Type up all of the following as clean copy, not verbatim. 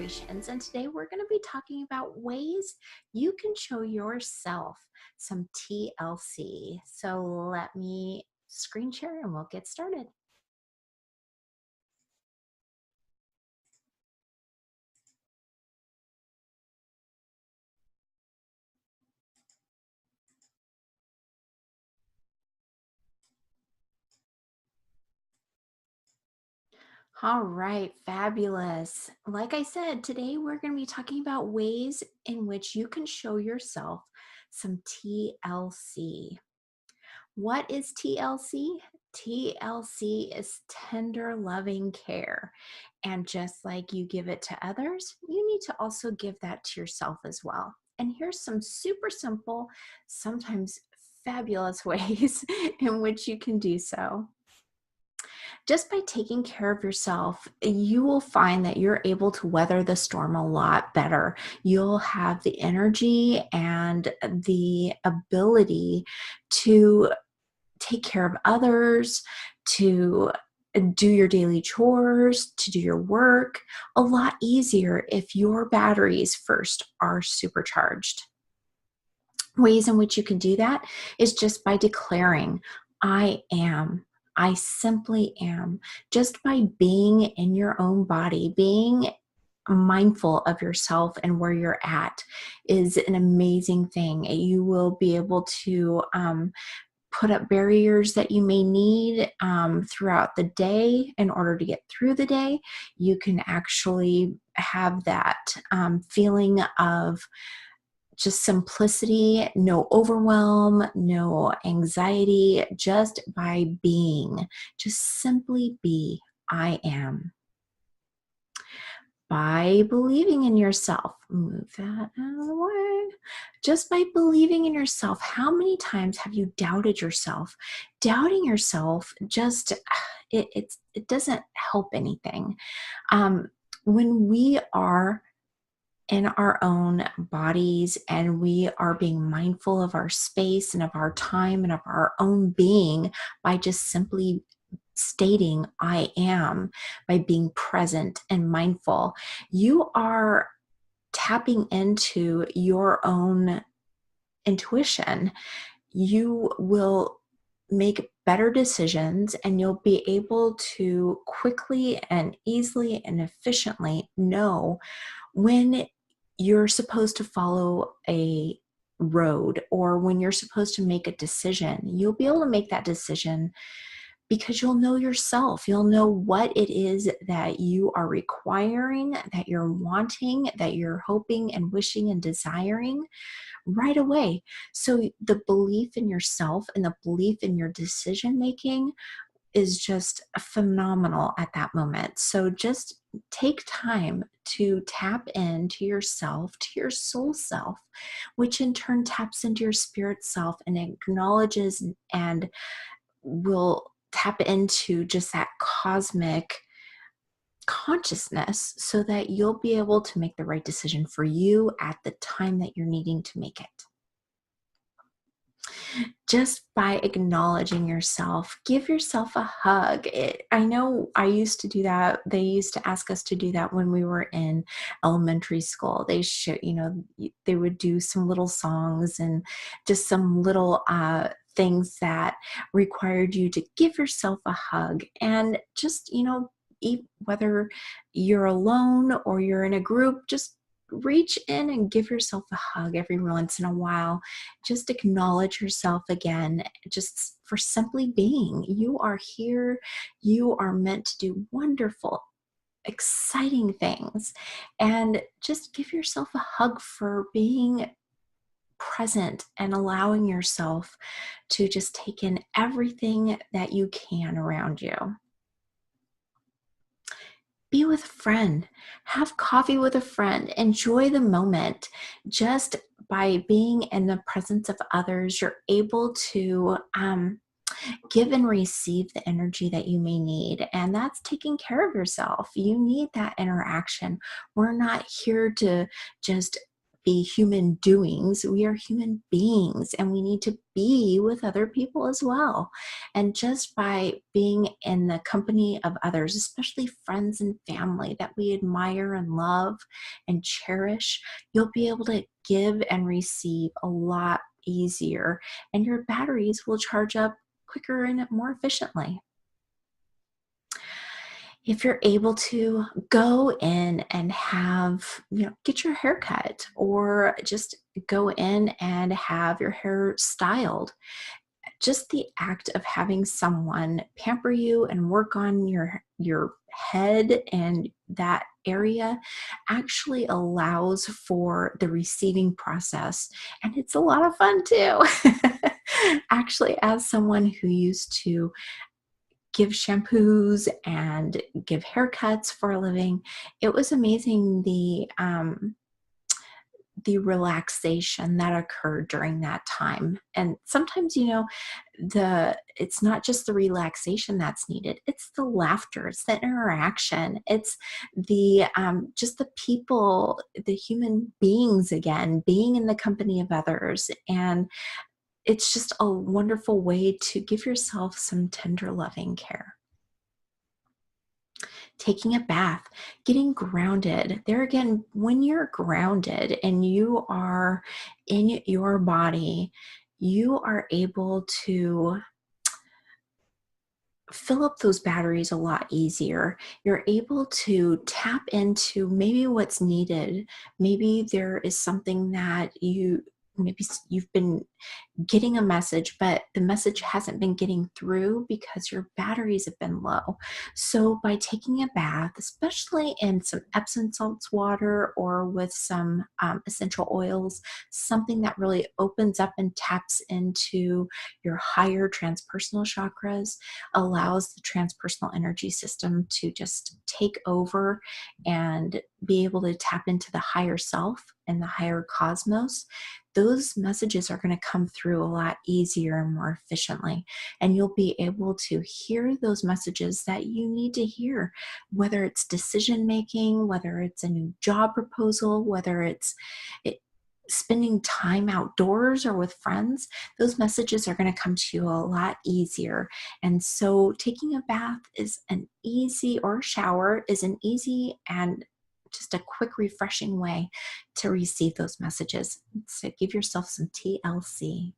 vibrations, and today we're going to be talking about ways you can show yourself some TLC. So let me screen share and we'll get started. All right, fabulous. Like I said, today we're going to be talking about ways in which you can show yourself some TLC. What is TLC? TLC is tender, loving care. And just like you give it to others, you need to also give that to yourself as well. And here's some super simple, sometimes fabulous ways in which you can do so. Just by taking care of yourself, you will find that you're able to weather the storm a lot better. You'll have the energy and the ability to take care of others, to do your daily chores, to do your work a lot easier if your batteries first are supercharged. Ways in which you can do that is just by declaring, I am. I simply am. Just by being in your own body, being mindful of yourself and where you're at is an amazing thing. You will be able to put up barriers that you may need throughout the day in order to get through the day. You can actually have that feeling of just simplicity, no overwhelm, no anxiety, just by being. Just simply be, I am. By believing in yourself, move that out of the way. Just by believing in yourself, how many times have you doubted yourself? Doubting yourself just, it doesn't help anything. When we are in our own bodies and we are being mindful of our space and of our time and of our own being by just simply stating I am, by being present and mindful, you are tapping into your own intuition. You will make better decisions and you'll be able to quickly and easily and efficiently know when you're supposed to follow a road or when you're supposed to make a decision. You'll be able to make that decision because you'll know yourself. You'll know what it is that you are requiring, that you're wanting, that you're hoping and wishing and desiring right away. So the belief in yourself and the belief in your decision making is just phenomenal at that moment. So just take time to tap into yourself, to your soul self, which in turn taps into your spirit self and acknowledges and will tap into just that cosmic consciousness so that you'll be able to make the right decision for you at the time that you're needing to make it. Just by acknowledging yourself, give yourself a hug. I know I used to do that. They used to ask us to do that when we were in elementary school. They should, they would do some little songs and just some little things that required you to give yourself a hug and just, whether you're alone or you're in a group, just reach in and give yourself a hug every once in a while. Just acknowledge yourself again, just for simply being. You are here. You are meant to do wonderful, exciting things. And just give yourself a hug for being present and allowing yourself to just take in everything that you can around you. Be with a friend, have coffee with a friend, enjoy the moment. Just by being in the presence of others, you're able to give and receive the energy that you may need. And that's taking care of yourself. You need that interaction. We're not here to just be human doings. We are human beings, and we need to be with other people as well. And just by being in the company of others, especially friends and family that we admire and love and cherish, you'll be able to give and receive a lot easier, and your batteries will charge up quicker and more efficiently. If you're able to go in and have, get your hair cut, or just go in and have your hair styled, just the act of having someone pamper you and work on your head and that area actually allows for the receiving process, and it's a lot of fun too. Actually, as someone who used to give shampoos and give haircuts for a living, it was amazing the relaxation that occurred during that time. And sometimes, it's not just the relaxation that's needed, it's the laughter, it's the interaction, it's the just the people, the human beings, again, being in the company of others. And it's just a wonderful way to give yourself some tender, loving care. Taking a bath, getting grounded. There again, when you're grounded and you are in your body, you are able to fill up those batteries a lot easier. You're able to tap into maybe what's needed. Maybe there is something that maybe you've been getting a message, but the message hasn't been getting through because your batteries have been low. So by taking a bath, especially in some Epsom salts water or with some essential oils, something that really opens up and taps into your higher transpersonal chakras, allows the transpersonal energy system to just take over and be able to tap into the higher self and the higher cosmos. Those messages are going to come through a lot easier and more efficiently. And you'll be able to hear those messages that you need to hear, whether it's decision making, whether it's a new job proposal, whether it's spending time outdoors or with friends. Those messages are going to come to you a lot easier. And so taking a bath is an easy, or a shower is an easy and just a quick, refreshing way to receive those messages. So give yourself some TLC.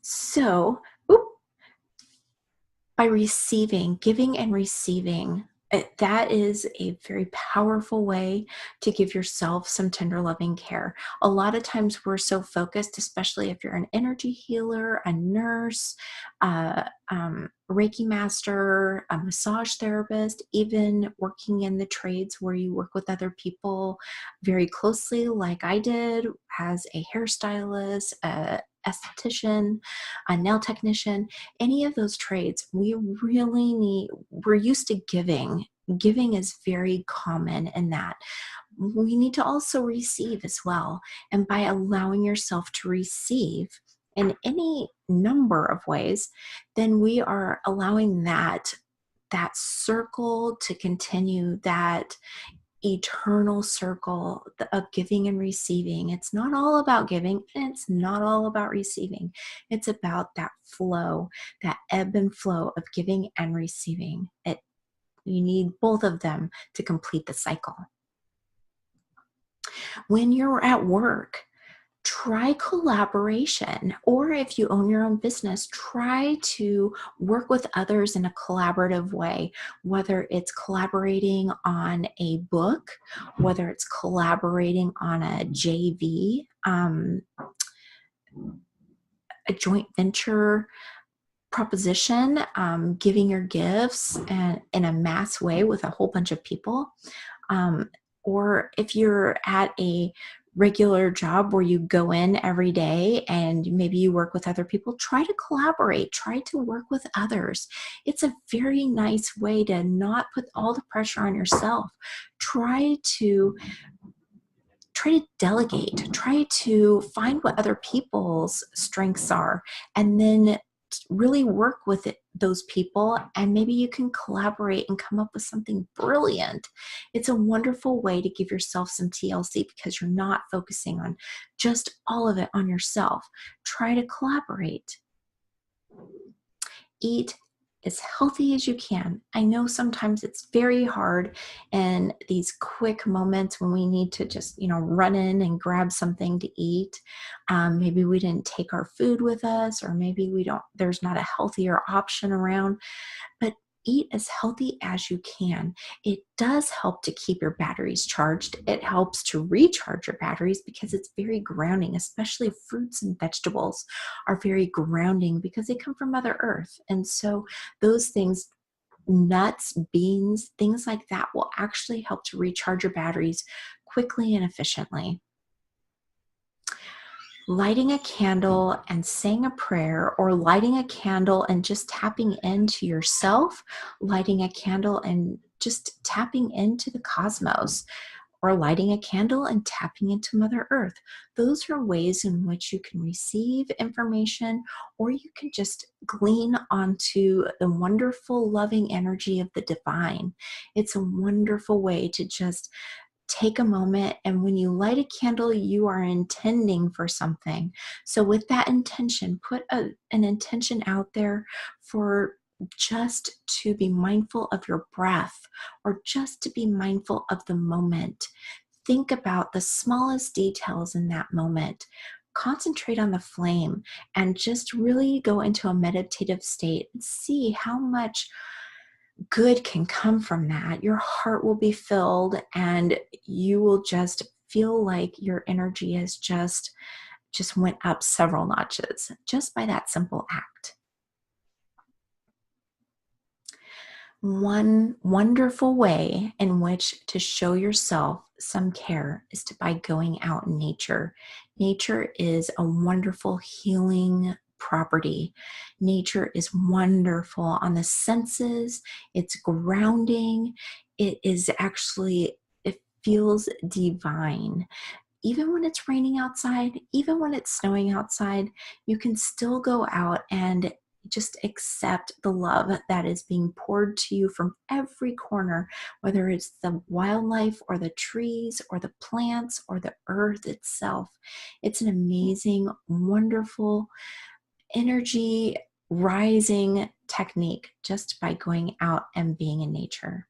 So, by receiving, giving and receiving, that is a very powerful way to give yourself some tender, loving care. A lot of times we're so focused, especially if you're an energy healer, a nurse, Reiki master, a massage therapist, even working in the trades where you work with other people very closely, like I did as a hairstylist, a esthetician, a nail technician, any of those trades, we're used to giving. Giving is very common in that. We need to also receive as well. And by allowing yourself to receive in any number of ways, then we are allowing that circle to continue, that eternal circle of giving and receiving. It's not all about giving, and it's not all about receiving. It's about that flow, that ebb and flow of giving and receiving. You need both of them to complete the cycle. When you're at work, try collaboration, or if you own your own business, try to work with others in a collaborative way, whether it's collaborating on a book, whether it's collaborating on a JV, a joint venture proposition, giving your gifts and in a mass way with a whole bunch of people. Or if you're at a regular job where you go in every day and maybe you work with other people, try to collaborate, try to work with others. It's a very nice way to not put all the pressure on yourself. Try to delegate, try to find what other people's strengths are, and then really work with those people, and maybe you can collaborate and come up with something brilliant. It's a wonderful way to give yourself some TLC because you're not focusing on just all of it on yourself. Try to collaborate. Eat as healthy as you can. I know sometimes it's very hard in these quick moments when we need to just, run in and grab something to eat. Maybe we didn't take our food with us, or maybe there's not a healthier option around, but eat as healthy as you can. It does help to keep your batteries charged. It helps to recharge your batteries because it's very grounding, especially fruits and vegetables are very grounding because they come from Mother Earth. And so those things, nuts, beans, things like that will actually help to recharge your batteries quickly and efficiently. Lighting a candle and saying a prayer, or lighting a candle and just tapping into yourself, lighting a candle and just tapping into the cosmos, or lighting a candle and tapping into Mother Earth. Those are ways in which you can receive information, or you can just glean onto the wonderful, loving energy of the divine. It's a wonderful way to just take a moment, and when you light a candle, you are intending for something. So with that intention, put an intention out there for just to be mindful of your breath, or just to be mindful of the moment. Think about the smallest details in that moment. Concentrate on the flame and just really go into a meditative state and see how much good can come from that. Your heart will be filled, and you will just feel like your energy has just went up several notches just by that simple act. One wonderful way in which to show yourself some care is by going out in nature. Nature is a wonderful healing property. Nature is wonderful on the senses. It's grounding. It feels divine. Even when it's raining outside, even when it's snowing outside, you can still go out and just accept the love that is being poured to you from every corner, whether it's the wildlife or the trees or the plants or the earth itself. It's an amazing, wonderful energy rising technique just by going out and being in nature.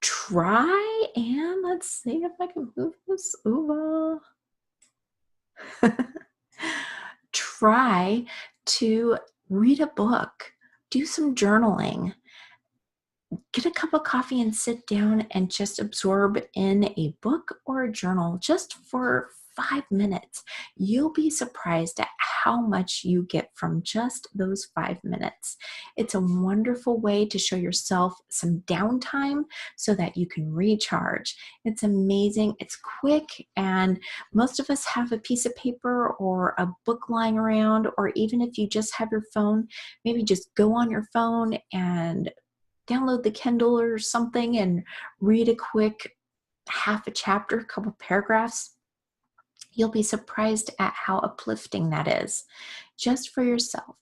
Try, and let's see if I can move this over. Try to read a book, do some journaling, get a cup of coffee and sit down and just absorb in a book or a journal just for 5 minutes. You'll be surprised at how much you get from just those 5 minutes. It's a wonderful way to show yourself some downtime so that you can recharge. It's amazing. It's quick, and most of us have a piece of paper or a book lying around, or even if you just have your phone, maybe just go on your phone and download the Kindle or something and read a quick half a chapter, a couple paragraphs. You'll be surprised at how uplifting that is just for yourself.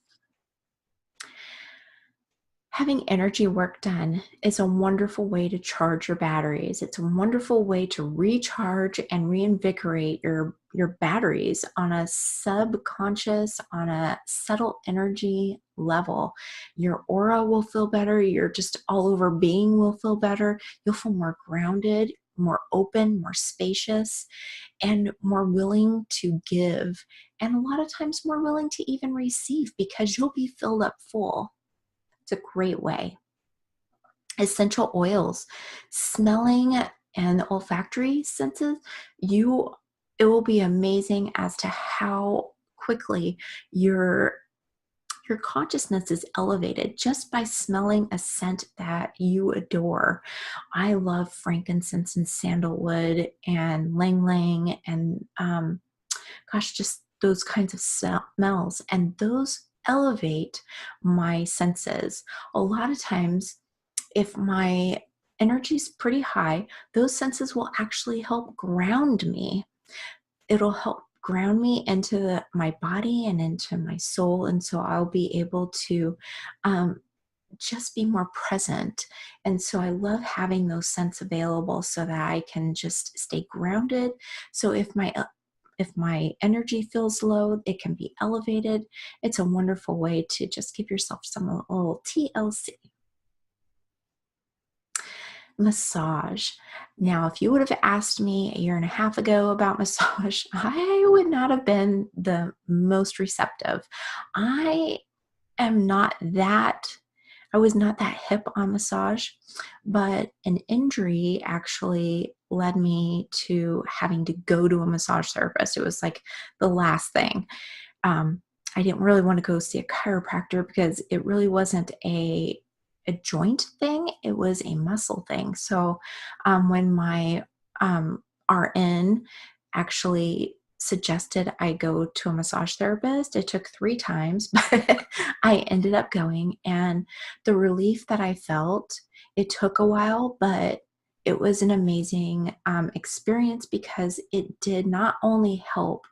Having energy work done is a wonderful way to charge your batteries. It's a wonderful way to recharge and reinvigorate your batteries on a subconscious, on a subtle energy level. Your aura will feel better. Your just all over being will feel better. You'll feel more grounded, more open, more spacious, and more willing to give. And a lot of times more willing to even receive because you'll be filled up full. It's a great way. Essential oils, smelling and olfactory senses, it will be amazing as to how quickly your consciousness is elevated just by smelling a scent that you adore. I love frankincense and sandalwood and lang lang and just those kinds of smells, and those elevate my senses. A lot of times, if my energy is pretty high, those senses will actually help ground me. It'll help ground me into my body and into my soul. And so I'll be able to just be more present. And so I love having those scents available so that I can just stay grounded. So if my energy feels low, it can be elevated. It's a wonderful way to just give yourself some little TLC. Massage. Now, if you would have asked me a year and a half ago about massage, I would not have been the most receptive. I am not that, I was not that hip on massage, but an injury actually led me to having to go to a massage therapist. It was like the last thing. I didn't really want to go see a chiropractor because it really wasn't a joint thing, it was a muscle thing. So when my RN actually suggested I go to a massage therapist, it took 3 times, but I ended up going, and the relief that I felt, it took a while, but it was an amazing experience because it did not only help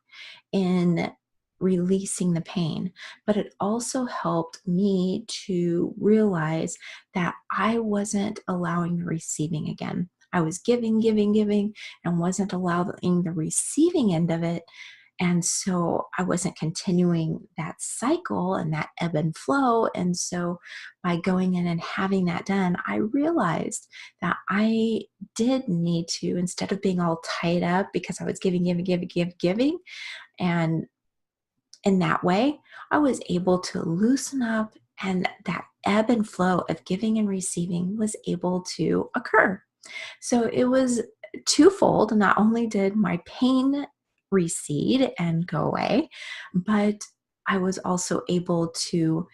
in releasing the pain, but it also helped me to realize that I wasn't allowing the receiving again. I was giving, giving, giving, and wasn't allowing the receiving end of it. And so I wasn't continuing that cycle and that ebb and flow. And so by going in and having that done, I realized that I did need to, instead of being all tied up because I was giving, giving, giving, giving, and in that way, I was able to loosen up, and that ebb and flow of giving and receiving was able to occur. So it was twofold. Not only did my pain recede and go away, but I was also able to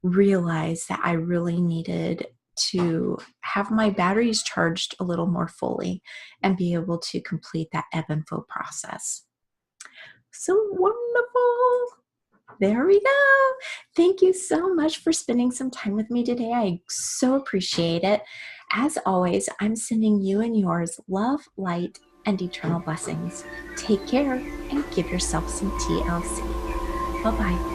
realize that I really needed to have my batteries charged a little more fully and be able to complete that ebb and flow process. So wonderful. There we go. Thank you so much for spending some time with me today. I so appreciate it. As always, I'm sending you and yours love, light, and eternal blessings. Take care and give yourself some TLC. Bye-bye.